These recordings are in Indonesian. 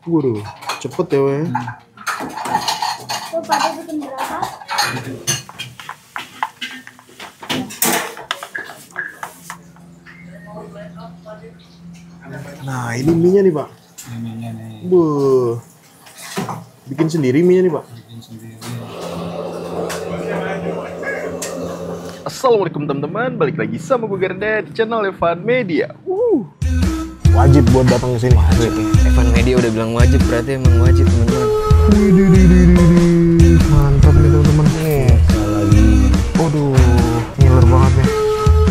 Waduh, cepet ya, weh. Tuh pada bikin berapa? Nah, ini mie-nya nih, Pak. Ini mie-nya nih. Buh. Bikin sendiri mie-nya nih, Pak. Bikin sendiri. Assalamualaikum teman-teman, balik lagi sama gue Garda di channel Evan Media. Wajib buat datang ke sini. Wajib ya. Evan Media udah bilang wajib, berarti emang wajib teman-teman. Mantap nih teman-teman nih. Lagi. Waduh, ngiler banget nih.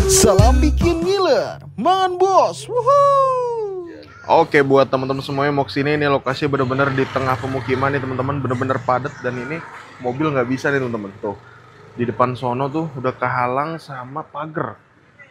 Salam bikin ngiler, mangan bos. Wuhuu. Oke, buat teman-teman semuanya mau kesini, ini lokasi bener-bener di tengah pemukiman nih teman-teman, bener-bener padat dan ini mobil nggak bisa nih teman-teman. Tuh di depan sono tuh udah kehalang sama pagar.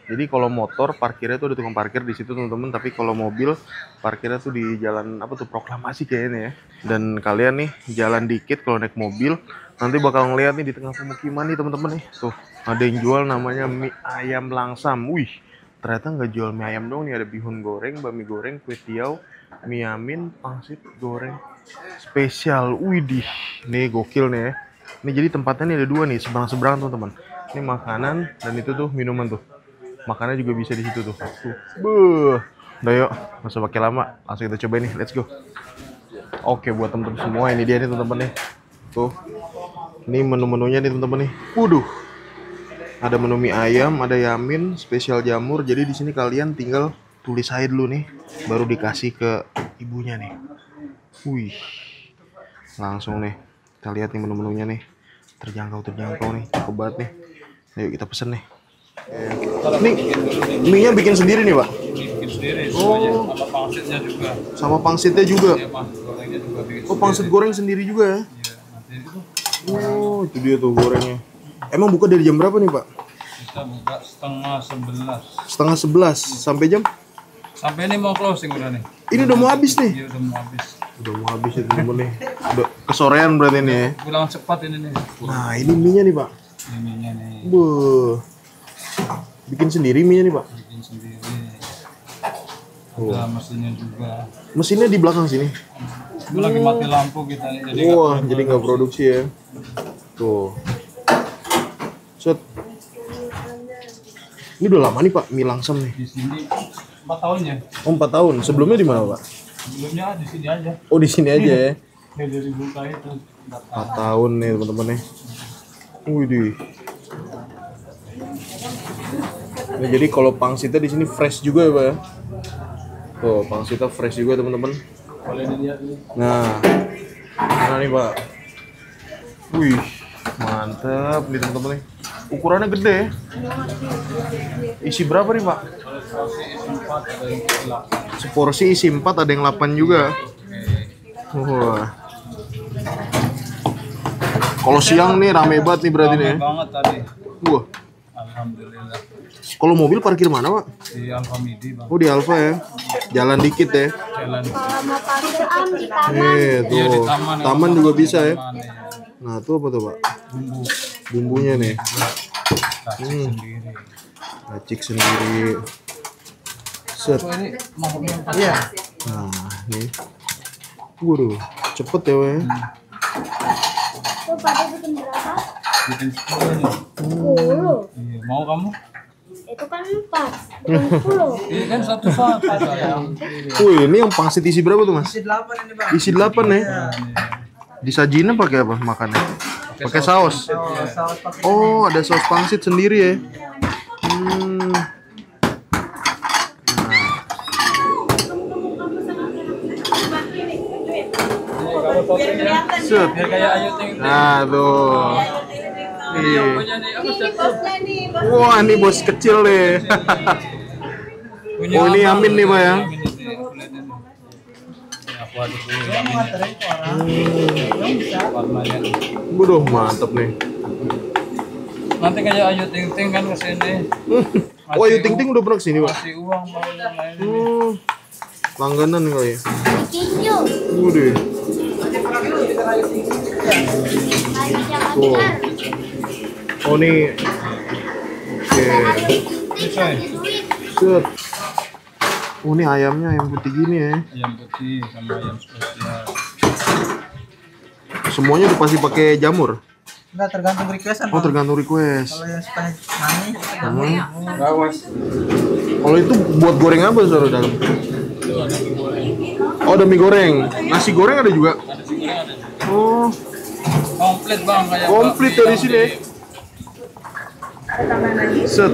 Jadi kalau motor parkirnya tuh ada tukang parkir di situ teman-teman, tapi kalau mobil parkirnya tuh di jalan apa tuh Proklamasi kayaknya ya. Dan kalian nih jalan dikit kalau naik mobil nanti bakal ngeliat nih di tengah pemukiman nih teman-teman nih. Tuh ada yang jual namanya mie ayam langsam. Wih, ternyata nggak jual mie ayam dong nih, ada bihun goreng, bakmi goreng, kue tiaw, mie amin, pangsit goreng spesial. Widih, nih gokil nih ya. Ini jadi tempatnya nih ada dua nih, seberang-seberang teman-teman. Ini makanan dan itu tuh minuman tuh. Makannya juga bisa di situ tuh. Buh. Udah yuk, nggak usah pakai lama, langsung kita coba nih. Let's go. Oke, buat teman-teman semua ini dia nih teman-teman nih. Tuh. Ini menu-menunya nih teman-teman nih. Waduh. Ada menu mie ayam, ada yamin, spesial jamur. Jadi di sini kalian tinggal tulis aja dulu nih, baru dikasih ke ibunya nih. Wih. Langsung nih. Kita lihat nih menu-menunya nih. Terjangkau nih, cakep banget nih. Ayo kita pesen nih. Nih, mie-nya bikin sendiri nih, Pak? Bikin sendiri semuanya. Sama pangsitnya juga. Sama pangsitnya juga? Iya, gorengnya juga bikin Oh, pangsit goreng sendiri juga ya? Iya, nanti itu Oh, itu dia tuh gorengnya. Emang buka dari jam berapa nih, Pak? kita buka setengah 11. Setengah 11 sampai jam? Sampai ini mau closing udah nih. Ini udah mau habis nih? Iya, udah mau habis. Udah mau habis ya temen nih. Udah kesorean berarti nih ya? Pulang cepat ini nih. Nah, ini mie-nya nih, Pak. Ini mie-nya nih. Buh. Bikin sendiri mie-nya nih, Pak? Bikin sendiri. Ada mesinnya juga. Mesinnya di belakang sini? Itu lagi mati lampu kita. Jadi Wah, jadi nggak produksi ya? Tuh. Set. Ini udah lama nih, Pak, mie langsam nih. di sini 4 tahun ya. Oh, 4 tahun. Sebelumnya di mana, Pak? Sebelumnya di sini aja. Oh, di sini aja ya? Ya dari buka itu. 4 tahun nih, teman-teman nih. Wih. Nah, jadi kalau pangsitnya di sini fresh juga ya, Pak ya? Tuh, pangsitnya fresh juga, teman-teman. Boleh dilihat ini. Nah, mana nih, Pak? Wih, mantap nih, teman-teman nih. Ukurannya gede ya? Isi berapa nih, Pak? Seporsi isi 4 ada yang 8. Seporsi isi 4, ada yang 8 juga. Wah. Kalau siang nih rame banget nih berarti nih ya? Rame banget tadi. Wah. Alhamdulillah. Kalau mobil parkir mana, Pak? Di Alfa Midi, Bang. Oh, di Alfa ya? Jalan dikit ya? Jalan. Kalau mau parkir am di taman. Tuh. Iya, di taman. Taman juga bisa ya? Taman, iya. Nah, itu apa tuh, Pak? Bumbu. Bumbunya nih. Kasih sendiri. Racik sendiri. Set. Oh, ini mangkoknya 4. Iya. Nah, nih. Waduh, cepet ya, weh. Tuh pada bikin berapa? Bikin 10 nih. 10. Iya, mau kamu? Itu kan 4. Bukan 10. Ini kan satu-satu sayang. Wih, ini yang pangsit isi berapa tuh, Mas? Isi 8 ini, Bang. Isi 8 ya? Disajinnya pakai apa makannya? Pakai saus. Oh, ada saus pangsit sendiri ya? Set. Biar kayak Ayu Ting Ting. Nah, tuh. Iya. Punya nih, apa satu? Wah, ini bos kecil nih. Punya Oh, ini apa? Amin nih, Pak ya? Amin ini, aku lihat ini. Ini aku aduk dulu Amin. Warnanya. Waduh, mantep nih. Nanti kayak Ayu Ting Ting kan kesini. Oh, Ayu Ting Ting udah pernah kesini, Pak? Kasih uang mau main. Langganan kali ya? Kinju. Waduh. Tuh. Oh, nih. Oke. Bisa ya? Set. Oh ini ayamnya ayam putih gini ya. Ayam putih sama ayam spesial. Semuanya udah pasti pakai jamur. Enggak, tergantung requestan. Oh tergantung request. Kalau yang suka manis, Gawas. Kalau itu buat goreng apa saudara dalam? Itu ada mie goreng. Oh ada mie goreng. Nasi goreng ada juga. Ada nasi goreng ada juga. Oh Komplit bang kayak komplit bakmi dari yang sini. Set.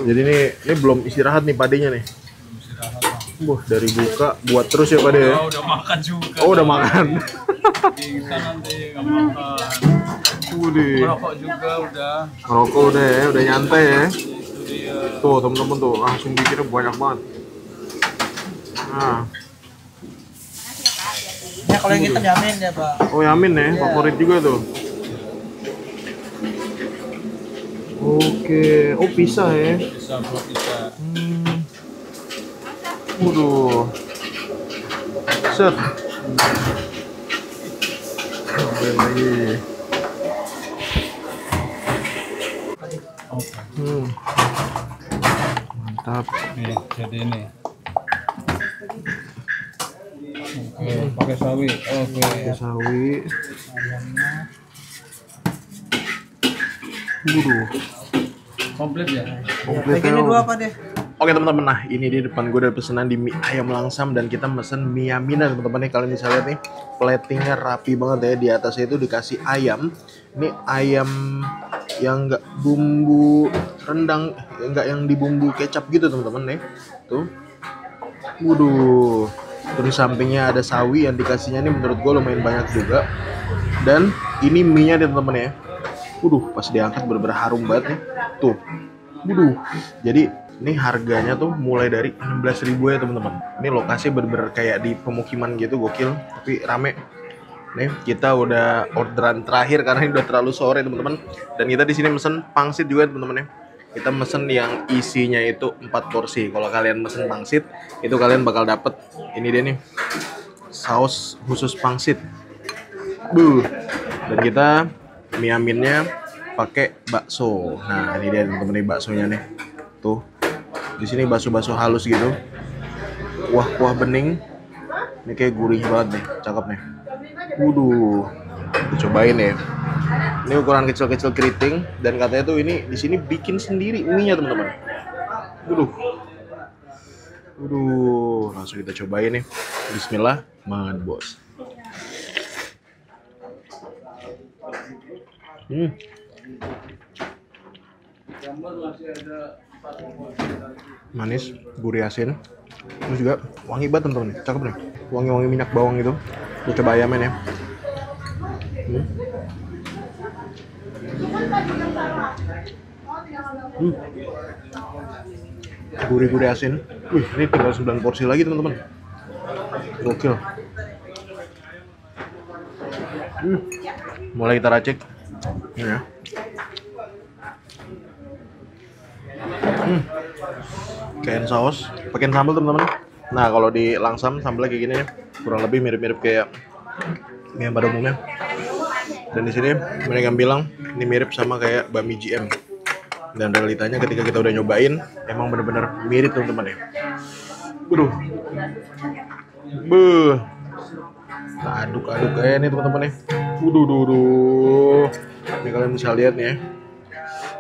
Jadi ini belum istirahat nih padenya nih. Istirahat bang. Wah dari buka buat terus ya pade ya. Oh, udah makan juga. Oh udah makan. Kita nanti nggak makan. Udih. Merokok juga udah. Rokok udah ya, udah nyantai ya. Itu dia. Tuh temen-temen tuh langsung bikinnya banyak banget. Nah, ya kalau yang hitam yamin ya Pak. oh Yamin ya, favorit juga tuh. Oke, oh pisah ya. Bisa buat bisa. Waduh. Set. Tambahin lagi. Oke. Mantap. Nih, jadi ini. Oke, pakai sawi. Oke. Pakai sawi. Waduh. Komplit ya. Komplit Bagiannya ya. dua apa deh? Oke teman-teman, nah ini di depan gue ada pesanan di mie ayam langsam dan kita mesen mie yaminan teman-teman nih. Kalian bisa lihat nih platingnya rapi banget ya, di atasnya itu dikasih ayam. Ini ayam yang enggak bumbu rendang, enggak yang dibumbu kecap gitu teman-teman nih. Tuh. Waduh. Terus sampingnya ada sawi yang dikasihnya nih menurut gue lumayan banyak juga. Dan ini mie-nya nih teman-teman ya. Waduh, pas diangkat bener-bener harum banget nih. Tuh. Waduh. Jadi ini harganya tuh mulai dari 16.000 ya teman-teman. Ini lokasi bener-bener kayak di pemukiman gitu, gokil, tapi rame. Nih kita udah orderan terakhir karena ini udah terlalu sore teman-teman. Dan kita di sini mesen pangsit juga teman-teman ya. Kita mesen yang isinya itu 4 porsi. Kalau kalian mesen pangsit, itu kalian bakal dapet ini dia nih, saus khusus pangsit. Dan kita mie aminnya pakai bakso. Nah ini dia teman-teman nih baksonya nih. Tuh. Di sini bakso-bakso halus gitu. Kuah-kuah bening. Ini kayak gurih banget nih, cakep nih. Waduh. Kita cobain ya. Ini ukuran kecil-kecil keriting dan katanya tuh ini di sini bikin sendiri mie-nya teman-teman. Waduh. Waduh, langsung kita cobain nih. Bismillah, man bos. Manis, gurih asin, terus juga wangi banget teman-teman, cakep nih, wangi-wangi minyak bawang gitu. Kita coba ayamnya ya. Gurih-gurih asin. Wih, ini tinggal 9 porsi lagi teman-teman. Gokil. Mulai kita racik. Ini ya. Kayak saus, pakai sambal teman-teman. Nah kalau di langsam sambalnya kayak gini ya, kurang lebih mirip-mirip kayak mie yang pada umumnya. Dan di sini mereka bilang ini mirip sama kayak bami GM. Dan realitanya ketika kita udah nyobain, emang bener-bener mirip teman-teman ya. Waduh, kita aduk-aduk kayak nih teman-teman ya. Waduh. Ini kalian bisa lihat nih ya.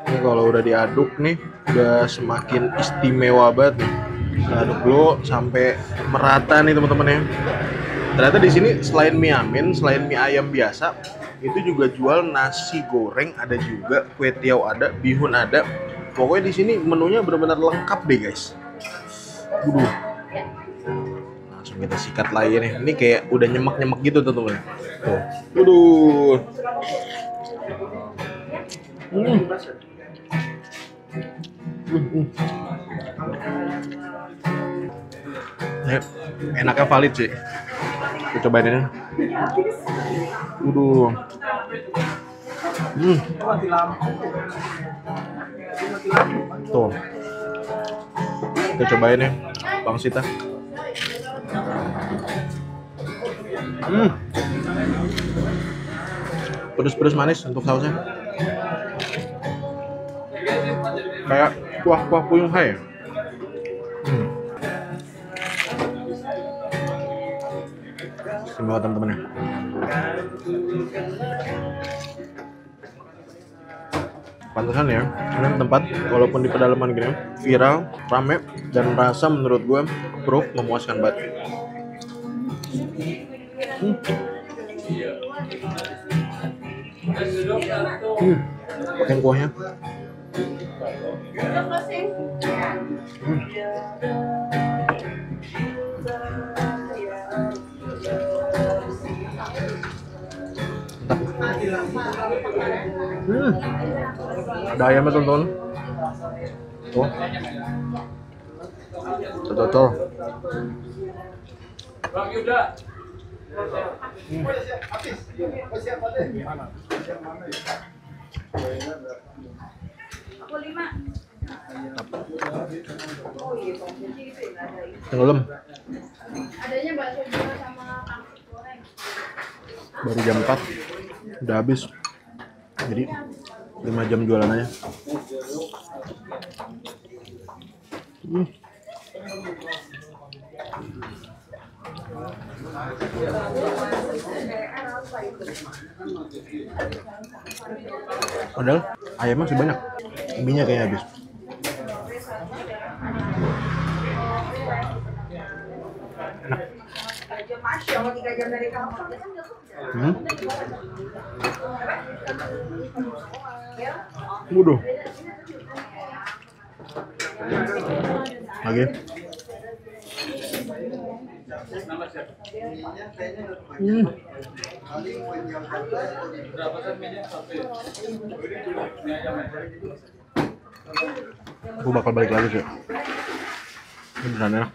Ini kalau udah diaduk nih, udah semakin istimewa banget nih. Kita aduk dulu sampai merata nih teman-teman ya. Ternyata di sini selain mie amin, selain mie ayam biasa, itu juga jual nasi goreng, ada juga kue tiaw ada, bihun ada. Pokoknya di sini menunya benar-benar lengkap deh guys. Waduh. Langsung kita sikat lagi nih. Ini kayak udah nyemek-nyemek gitu teman-teman. Tuh. Waduh. Enaknya valid sih. Kita cobain ini. Waduh. Tuh. Kita cobain ya, Bang Sita. Pedes-pedes manis untuk sausnya. Kayak kuah-kuah puyung hai. Istimewa teman-teman ya. Pantesan ya, ini tempat walaupun di pedalaman gini viral, rame, dan rasa menurut gue proof memuaskan banget. Pakai kuahnya. Ada ayamnya teman-teman. Tuh. Tuh. Bang Yuda. Tenggelam. Adanya bakso juga sama pangsit goreng. Baru jam 4 udah habis. Jadi 5 jam jualan aja. Padahal ayam masih banyak. Minya kayaknya habis. Waduh. Lagi. Aku bakal balik lagi sih. Ini beneran enak.